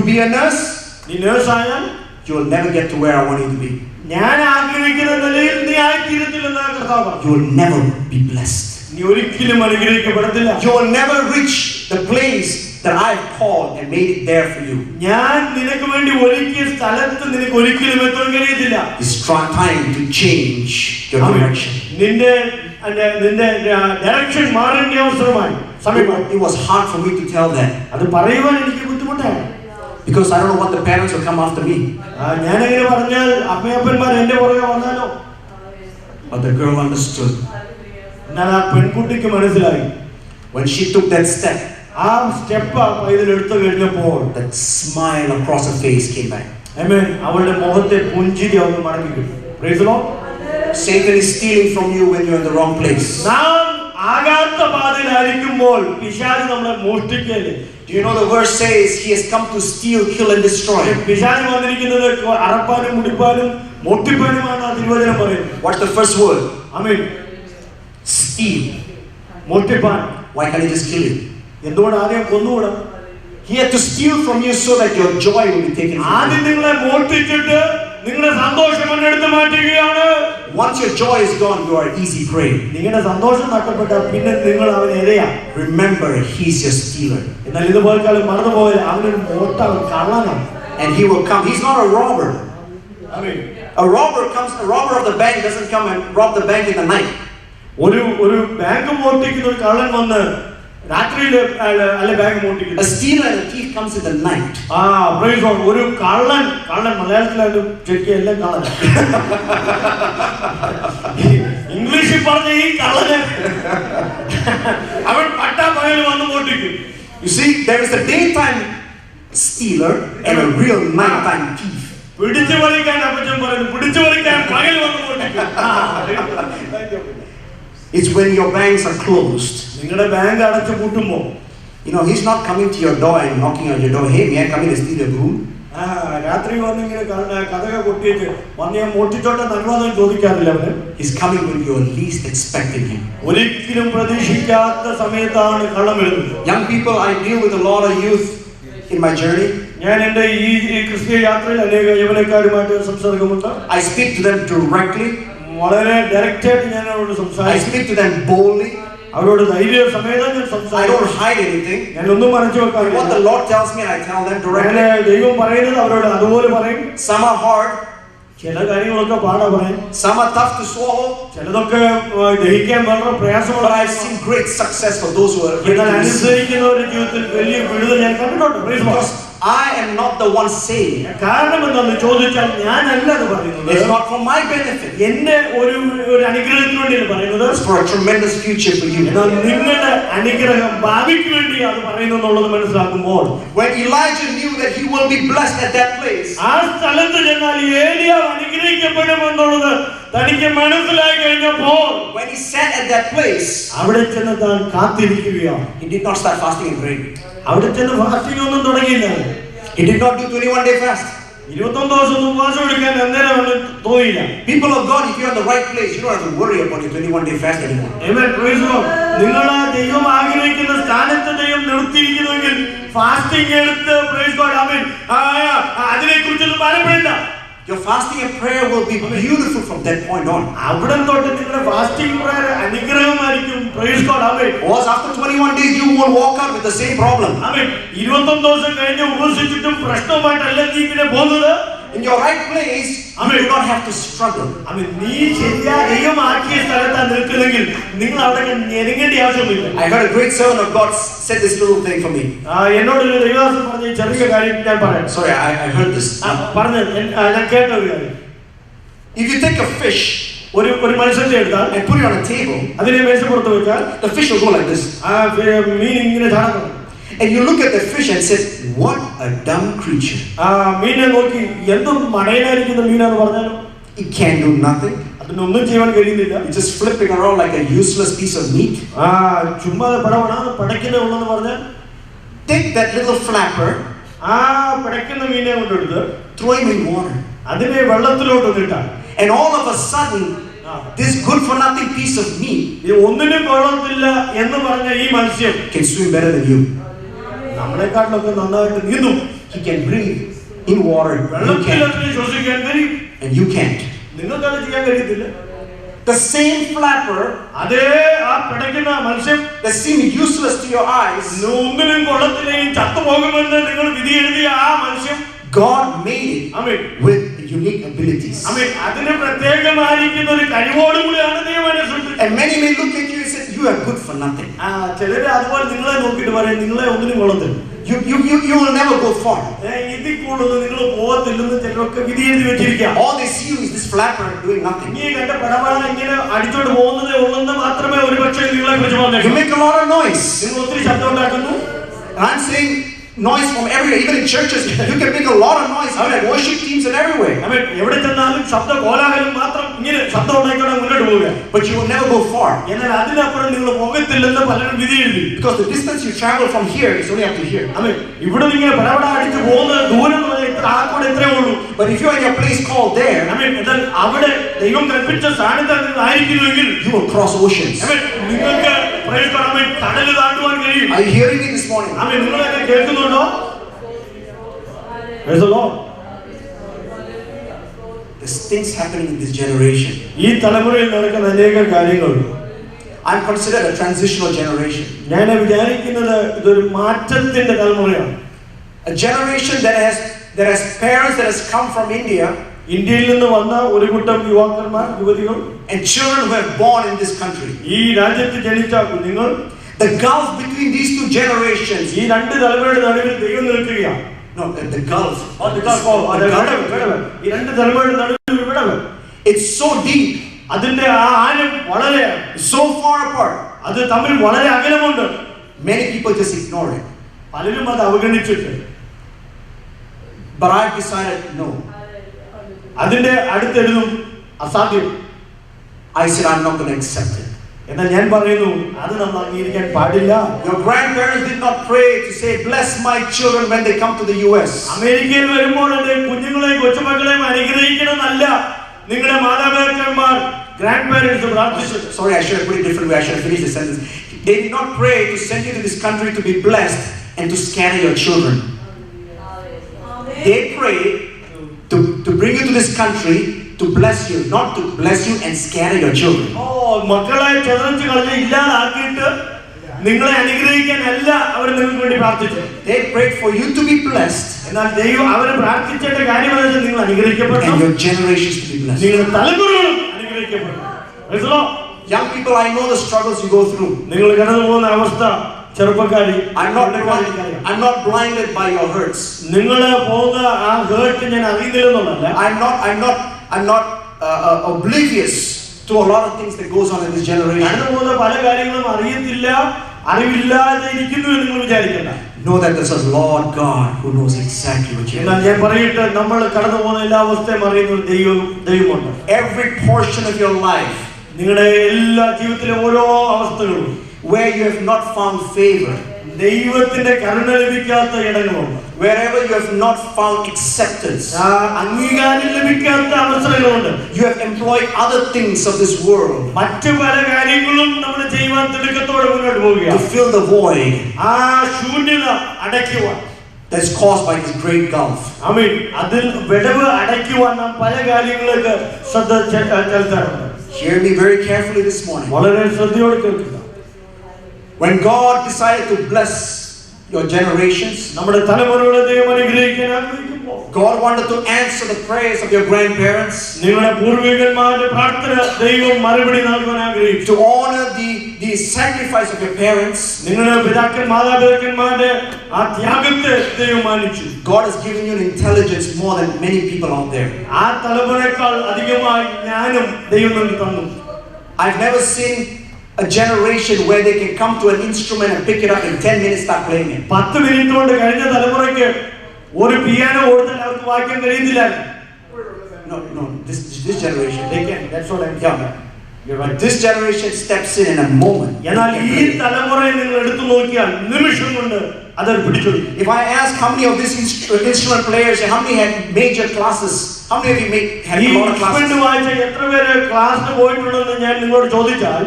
You be a nurse, നീ nurse ആയാൽ you will never get to where I want you to be. ഞാൻ ആഗ്രഹിക്കുന്ന നിലയിൽ നീ ആയിത്തീരത്തില്ലെന്ന് കർത്താവ് പറഞ്ഞു. You will never be blessed. നീ ഒരിക്കലും അനുഗ്രഹിക്കപ്പെടത്തില്ല. You will never reach the place that I have called and made it there for you. ഞാൻ നിനക്ക് വേണ്ടി ഒരുക്കിയ സ്ഥലത്ത് നിനക്ക് ഒരിക്കലും എത്താൻ കഴിയത്തില്ല. It's time to change your direction. നിന്റെ ഡയറക്ഷൻ മാറേണ്ട അവസരമായി. It was hard for me to tell that. അത് പറയുവാൻ എനിക്ക് ബുദ്ധിമുട്ടാണ്. Because I don't know what the parents will come after me. ഞാൻ അങ്ങനെ പറഞ്ഞാൽ അമ്മയപ്പന്മാർ എന്റെ പുറകെ വന്നാലോ. But the girl understood. എന്നാൽ ആ പെൺകുട്ടിക്ക് മനസ്സിലായി. When she took that step, ആ സ്റ്റെപ്പ് ഇതിലെടുത്തു കഴിഞ്ഞപ്പോൾ that smile across her face came back. ആമേൻ. അവളുടെ മുഖത്തെ പുഞ്ചിരി അവൾക്ക് മടങ്ങി കിട്ടി. Praise the Lord. Satan is stealing from you when you're in the wrong place. നാം ആകാത്ത പാതയിലായിരിക്കുമ്പോൾ പിശാച് നമ്മളെ മോഷ്ടിക്കല്ലേ. Do you know the verse says he has come to steal, kill and destroy? പിശാച് വന്നിരിക്കുന്നത് അറപ്പാനും മുടിപ്പാനും മോഷ്ടിപ്പാനുമാണ് ആ തിരുവചനം പറയുന്നത്. What's the first word? Amen. Steal. മോഷ്ടിപ്പാൻ. Why can't he just kill you? എന്തുകൊണ്ട് ആദ്യം കൊന്നുകൂടാ? He had to steal from you so that your joy will be taken from you. ആദ്യം നിങ്ങളെ മോഷ്ടിച്ചിട്ട് നിങ്ങളുടെ സന്തോഷം എടുത്തു മാറ്റുകയാണ്. Once your joy is gone, you are easy prey. നിങ്ങളുടെ സന്തോഷം നഷ്ടപ്പെട്ടാൽ പിന്നെ നിങ്ങൾ അവനെ എരയാ. Remember, he's your stealer. എന്നാൽ ഇതുപോലെ കാലം മറന്നുപോയാൽ അവനൊരു മോഷ്ടാവ് കള്ളനാണ്. And he will come. He's not a robber. Amen. A robber of the bank doesn't come and rob the bank in the night. ഒരു ബാങ്ക് മോഷ്ടിക്കുന്ന ഒരു കള്ളൻ വന്ന് രാത്രിയിൽ അല്ല ബാങ്ക് മോഷ്ടിക്കുന്നു. A stealer and a thief comes in the night. Praise God. ഒരു കള്ളൻ മലയാളത്തിലായാലും ശരിക്കും എല്ലാം കള്ളൻ. ഇംഗ്ലീഷിൽ പറഞ്ഞ ഈ കള്ളന് അവൻ പട്ടാപ്പകൽ വന്ന് മോഷ്ടിക്കും. You see, there is a daytime stealer and a real nighttime thief. പിടിച്ചു പറിക്കാൻ അപ്പച്ചൻ പറയുന്നു, പിടിച്ചു പറിക്കാൻ പകൽ വന്ന് മോഷ്ടിക്കും. It's when your banks are closed. നിങ്ങളുടെ ബാങ്ക് അടച്ചു പൂട്ടുമ്പോൾ, you know, he's not coming to your door and knocking on your door. Hey, may I come in and steal your room? രാത്രി വന്നിങ്ങനെ കഥക കൊട്ടിയിട്ട് വന്ന് ഞാൻ മോഷ്ടിച്ചോട്ടെ അനുവാദം ചോദിക്കാറില്ല അവന്. He's coming when you're least expecting him. ഒരിക്കലും പ്രതീക്ഷിക്കാത്ത സമയത്താണ് കള്ളം വരുന്നത്. Young people, I deal with a lot of youth in my journey. ഞാൻ എൻ്റെ ഈ ക്രിസ്തീയ യാത്രയിൽ അനേക യൗവനക്കാരുമായിട്ട് സംസാരിക്കുന്നുണ്ട്. I speak to them directly. വളരെ ഡയറക്റ്റ് ആയിട്ട് ഞാൻ അവരോട് സംസാരിക്കും. I speak to them boldly. അവരോട് ധൈര്യ സമേതം ഞാൻ സംസാരിക്കും. I don't hide anything. ഞാൻ ഒന്നും മറച്ചു വെക്കാറില്ല. What the Lord tells me, I tell them directly. ദൈവം പറയുന്നത് അവരോട് അതുപോലെ പറയും. Some are hard. ചില കാര്യങ്ങളൊക്കെ പാടാ പറയും. Some are tough to swallow. ചിലതൊക്കെ ദഹിക്കാൻ വളരെ പ്രയാസമുള്ള. But I've seen great success for those who are അനുസരിക്കുന്നവരുടെ ജീവിതത്തിൽ വലിയ വിടുതൽ ഞാൻ കണ്ടിട്ടുണ്ട്. Because I am not the one saying. കാരണം എന്താണെന്ന് ചോദിച്ചാൽ ഞാനല്ല അത് പറയുന്നത്. It's not for my benefit. എന്റെ ഒരു അനുഗ്രഹത്തിന് വേണ്ടിയാണ് പറയുന്നത്. It's for a tremendous future for you. എന്നാൽ നിങ്ങളുടെ അനുഗ്രഹം ഭാവിക്ക് വേണ്ടി അത് പറയുന്നുള്ളത് മനസ്സിലാക്കുമ്പോൾ, when Elijah knew that he will be blessed at that place, ആ സ്ഥലത്ത് ചെന്നാൽ ഏലിയാവ് അനുഗ്രഹിക്കപ്പെടുമെന്നുള്ളത് തനിക്ക് മനസ്സിലായി കഴിഞ്ഞപ്പോൾ, when he sat at that place, അവിടെ ചെന്ന് താൻ കാത്തിരിക്കുകയാണ്. he did not start fasting and praying. അവിടെ ചെന്ന് ഫാസ്റ്റിംഗ് ഒന്നും തുടങ്ങിയില്ല. He did not do 21-day fast. 21 ദിവസം ഉപവാസം എടുക്കാൻ അന്നേരം അവന് തോന്നിയില്ല. People of God, if you're in the right place, you don't have to worry about your 21-day fast anymore. Amen. Praise God. നിങ്ങൾ ദൈവം ആഗ്രഹിക്കുന്ന സ്ഥാനത്ത് ദൈവം നിർത്തിയിരിക്കുന്നുവെങ്കിൽ ഫാസ്റ്റിംഗ് എടുത്ത് പ്രൈസ് ഗോഡ് ആമേൻ അതിനെക്കുറിച്ചൊന്നും ഭാരപ്പെടേണ്ട. Your fasting and prayer will be beautiful from that point on. അവിടെ തൊട്ട് നിങ്ങളുടെ ഫാസ്റ്റിംഗ് പ്രയർ അനുഗ്രഹമായിരിക്കും. പ്രൈസ് ഗോഡ് ആമേൻ. Because after 21 days you will walk out with the same problem. ആമേൻ. 21 ദിവസം കഴിഞ്ഞ് ഉപവസിച്ചിട്ടും പ്രശ്നവുമായിട്ടല്ല നീ പിന്നെ പോകുന്നത്. In your right place, you do not have to struggle. ആമേൻ. നീ ശരിയായ ദൈവമാക്കിയ സ്ഥലത്താണ് നിൽക്കുന്നതെങ്കിൽ നിങ്ങൾ അവിടെ ഞെരുങ്ങേണ്ട ആവശ്യമില്ല. I heard a great servant of God said this little thing for me. എന്നോട് ഒരു ദൈവദാസൻ പറഞ്ഞ ചെറിയ കാര്യം ഞാൻ പറയാം. Sorry, I heard this. പറഞ്ഞു ഞാൻ കേട്ട ഒരു കാര്യം. If you take a fish ഒരു മത്സ്യത്തെ എടുത്താൽ and put it on a table, അതിനെ മേശപ്പുറത്ത് വെച്ചാൽ the fish will go like this. മീൻ ഇങ്ങനെ ചാടും. And you look at the fish and say, what a dumb creature. മീനെ നോക്കി എന്തും മടയിലായിരിക്കുന്ന മീനാന്ന് പറഞ്ഞാലും it can't do nothing. അതിനൊന്നും ചെയ്യാൻ കഴിയുന്നില്ല. It's just flipping around like a useless piece of meat. ചുമ്മാ പടവണാന്ന് പടയ്ക്കുന്ന ഉള്ളെന്ന് പറഞ്ഞാൽ take that little flapper, പടയ്ക്കുന്ന മീനെ കൊണ്ടെടുത്ത് throw him in water, അതിനെ വെള്ളത്തിലോട്ട് ഇട്ടാൽ, and all of a sudden this good for nothing piece of meat ഒന്നിനും കൊള്ളത്തില്ല എന്ന് പറഞ്ഞ ഈ മത്സ്യം can swim better than you. നമ്മളെക്കാട്ടിലൊക്കെ നന്നായിട്ട് നീന്തും. He can breathe in water. You വെള്ളത്തിൽ can't. അതിന് ശ്വസിക്കാൻ കഴിയും, And you can't. നിങ്ങൾക്കത് ചെയ്യാൻ കഴിയത്തില്ല. The same flapper അതേ ആ പിടയ്ക്കുന്ന മത്സ്യം that seemed useless to your eyes, ഒന്നിനും കൊള്ളത്തിലെയും ചത്തുപോകുമെന്ന് നിങ്ങൾ വിധി എഴുതിയ ആ മത്സ്യം God made it amen with unique abilities. ആമേൻ അതിന് പ്രത്യേകമായിരിക്കുന്ന ഒരു കഴിവോടുകൂടിയാണ് ദൈവം അതിനെ സൃഷ്ടിച്ചത്. And many may look at you and say, you are good for nothing. ചിലര് അതുപോലെ നിങ്ങളെ നോക്കിയിട്ട് പറയും നിങ്ങളെ ഒന്നിനും കൊള്ളത്തില്ല, You will never go far. ഇതിൽ കൂടുതൽ നിങ്ങൾ പോകത്തില്ലെന്ന് ചിലരൊക്കെ വിധി എഴുതി വെച്ചിരിക്കാം. All they see you is this flapper doing nothing. ഈ കണ്ട പടപട ഇങ്ങനെ അടിച്ചോണ്ട് പോകുന്നതേ ഉള്ളെന്ന് മാത്രമേ ഒരു പക്ഷേ നിങ്ങളെ കുറിച്ച് You പറഞ്ഞേക്കൂ. make a lot of noise. നിങ്ങൾ ഒത്തിരി ശബ്ദം ഉണ്ടാക്കുന്നു. And I'm saying noise from everywhere, even in churches. You can make a lot of noise, even at worship teams and everywhere. ആമേൻ എവിടെ ചെന്നാലും ശബ്ദ കോലാഹലം മാത്രം ഇങ്ങനെ ശബ്ദം ഉണ്ടാക്കിക്കൊണ്ട് മുന്നോട്ട് പോവുക. But you will never go far. എന്നാൽ അതിനപ്പുറം നിങ്ങൾ പോകത്തില്ലെന്ന് പലരും വിധി എഴുതി. Because the distance you travel from here is only up to here. ആമേൻ ഇവിടെ നിങ്ങൾ പടപട അടിച്ച് പോകുന്ന ദൂരം എന്ന് പറഞ്ഞാൽ ഇത്ര ആക്കോടെ ഇത്രയേ ഉള്ളൂ. But if you're in a place called there, ആമേൻ എന്നാൽ അവിടെ ദൈവം കൽപ്പിച്ച സ്ഥാനത്ത് നിങ്ങൾ ആയിരിക്കുന്നുവെങ്കിൽ you will cross oceans. ആമേൻ നിങ്ങൾക്ക് പ്രൈസ് ഗോഡ് ആമേൻ കടൽ താണ്ടുവാൻ കഴിയും. Are you hearing me this morning? ആമേൻ നിങ്ങളൊക്കെ കേൾക്കുന്നുണ്ടോ? Praise the Lord. There's things happening in this generation. ഈ തലമുറയിൽ നടക്കുന്ന അനേക കാര്യങ്ങളുണ്ട്. I'm considered a transitional generation. ഞാൻ വിചാരിക്കുന്നത് ഇതൊരു മാറ്റത്തിന്റെ തലമുറയാണ്. A generation that has parents that has come from India, ഇന്ത്യയിൽ നിന്ന് വന്ന ഒരു കൂട്ടം യുവാക്കന്മാർ യുവതികൾ and children who have born in this country. ഈ രാജ്യത്ത് ജനിച്ച കുഞ്ഞുങ്ങൾ. The gulf between these two generations, ഈ രണ്ട് തലമുറയുടെ നടുവിൽ ദൈവം നിൽക്കുകയാണ്. no, the gulf. ഈ രണ്ട് തലമുറയുടെ നടുവിൽ ഒരു വിടവ്. It's so deep, അതിന്റെ ആ ആഴം വളരെ so far apart. അത് തമ്മിൽ വളരെ അകലമുണ്ട്. Many people just ignore it. പലരും അത് അവഗണിച്ചിട്ട്. But I've decided no. അതിന്റെ അടുത്തെഴുതും അസാധ്യം. I said I'm not going to accept it. എന്നാൽ ഞാൻ പറയുന്നു അത് നമ്മൾ അംഗീകരിക്കാൻ പാടില്ല. Your grandparents did not pray to say bless my children when they come to the US. അമേരിക്കയിൽ വരുമ്പോൾ എന്റെ കുഞ്ഞുങ്ങളെയും കൊച്ചുമക്കളെയും അനുഗ്രഹിക്കണമെന്നല്ല നിങ്ങളുടെ മാതാപിതാക്കന്മാർ ഗ്രാൻഡ് പാരന്റ്സ് പ്രാർത്ഥിച്ചത്. Sorry, I should have put it different way. I should have finished the sentence. They did not pray to send you to this country to be blessed and to scatter your children. They prayed to bring you to this country to bless you, not to bless you and scatter your children. മക്കളെ ചെതറിച്ച് കളഞ്ഞ് ഇല്ലാതാക്കിയിട്ട് നിങ്ങളെ അനുഗ്രഹിക്കാനല്ല അവർ നിങ്ങൾക്ക് വേണ്ടി പ്രാർത്ഥിച്ചു. They prayed for you to be blessed, എന്നാൽ ദൈവം അവരെ പ്രാർത്ഥിച്ചിട്ട് കാര്യമെന്ന് നിങ്ങൾ അനുഗ്രഹിക്കപ്പെടണം, and your generations to be blessed. നിങ്ങളുടെ തലമുറകളും അനുഗ്രഹിക്കപ്പെടണം. Young people, I know the struggles you go through. നിങ്ങൾ കടന്നു പോകുന്ന അവസ്ഥ ചെറുപ്പക്കാരി, I'm not blinded by your hurts. നിങ്ങൾ പോകുന്ന ആ ഹേർട്ട് ഞാൻ അറിയുന്നില്ലെന്നുള്ളതല്ല. I'm not oblivious to a lot of things that goes on in this generation. കടന്നു പോകുന്ന പല കാര്യങ്ങളും അറിയത്തില്ല, അറിവില്ലാതെ ഇരിക്കുന്നു എന്ന് നിങ്ങൾ വിചാരിക്കണ്ട. Know that there's a Lord God who knows exactly what you're doing. ഞാൻ പറയട്ടെ, നമ്മൾ കടന്നു പോകുന്ന എല്ലാ അവസ്ഥയും അറിയുന്ന ഒരു ദൈവമുണ്ട്. Every portion of your life, നിങ്ങളുടെ എല്ലാ ജീവിതത്തിലെ ഓരോ അവസ്ഥകളും where you have not found favor, ദൈവത്തിന്റെ കരുണ ലഭിക്കാത്ത ഇടങ്ങളുണ്ട്. Wherever you have not found acceptance, അംഗീകാരം ലഭിക്കാത്ത അവസരങ്ങളുണ്ട്. You have employed other things of this world, മറ്റു പല കാര്യങ്ങളും നമ്മൾ ചെയ്യുവാൻ തിടുക്കത്തോടെ മുന്നോട്ട് പോവുകയാണ്. To fill the void, ആ ശൂന്യത അടയ്ക്കുവാൻ, that's caused by this great gulf. ആമേൻ. അതിൽ വിടവ് അടയ്ക്കുവാൻ നാം പല കാര്യങ്ങൾക്ക് ശ്രദ്ധ ചെലുത്താറുണ്ട്. Hear me very carefully this morning. വളരെ ശ്രദ്ധയോടെ കേൾക്കുക. When God decided to bless your generations, നമ്മുടെ തലമുറകളെ ദൈവം അനുഗ്രഹിക്കാൻ ആഗ്രഹിക്കുമ്പോൾ, God wanted to answer the prayers of your grandparents, നിങ്ങളുടെ പൂർവികന്മാരുടെ പ്രാർത്ഥന ദൈവം മറുപടി നൽകാൻ ആഗ്രഹിച്ചു. To honor the sacrifice of your parents, നിങ്ങളുടെ മാതാപിതാക്കന്മാരുടെ ആ ത്യാഗത്തെ ദൈവം മാനിച്ചു. God has given you an intelligence more than many people out there. ആ തലമുറയേക്കാൾ അധികമായി ജ്ഞാനം ദൈവം നമുക്ക് തന്നു. I've never seen a generation where they can come to an instrument and pick it up in 10 minutes start playing it. 10 minute കൊണ്ട് കഴിഞ്ഞ തലമുറയ്ക്ക് ഒരു പിയാനോ കൊടുത്താൽ അവർക്ക് വായിക്കാൻ കഴിയുന്നില്ല. No, this generation they can. That's what I'm telling you. You're right. This generation steps in a moment. എന്നാൽ ഈ തലമുറയെ നിങ്ങൾ എടുത്തു നോക്കിയാൽ നിമിഷം കൊണ്ട് അത് പിടിച്ചെടുക്കും. If I ask how many of these instrument players and how many had major classes, how many of you had a lot of classes? വായിച്ച എത്ര പേര് ക്ലാസ്സിന് പോയിട്ടുണ്ടെന്ന് ഞാൻ നിങ്ങളോട് ചോദിച്ചാൽ